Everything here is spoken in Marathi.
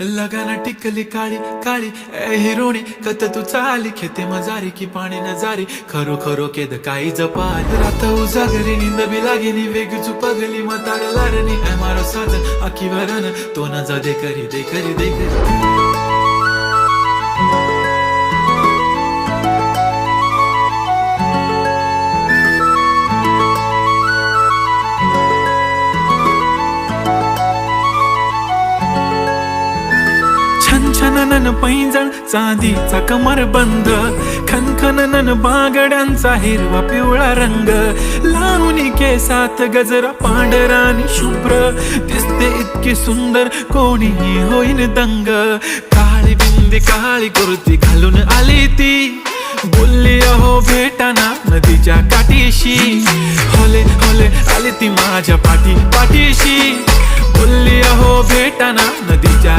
लगाना टिकली काळी काळी ए हिरोणी कत तू चाली खेते मजारी की पाणी नजारी खरो खरो केद काही जपाल रात उजागरी निंद बी लागेनी वेग चुपगली मतार लारणी ए मारो साथ आखी वरन तो न जा दे करी दे करी दे करी छनछनन पैंजण चांदीचा कमर बंद खनखनन बागड्यांचा हिरवा पिवळा रंग लावणी केसात गजरा पांढरा आणि शुभ्र दिसते इतकी सुंदर कोणीही होईन दंग काळी बिंदी काळी कुर्ती घालून आली ती बोलली अहो भेटाना नदीच्या काठीशी होले होले आली ती माझ्या पाठीशी बोलली अहो भेटाना नदीच्या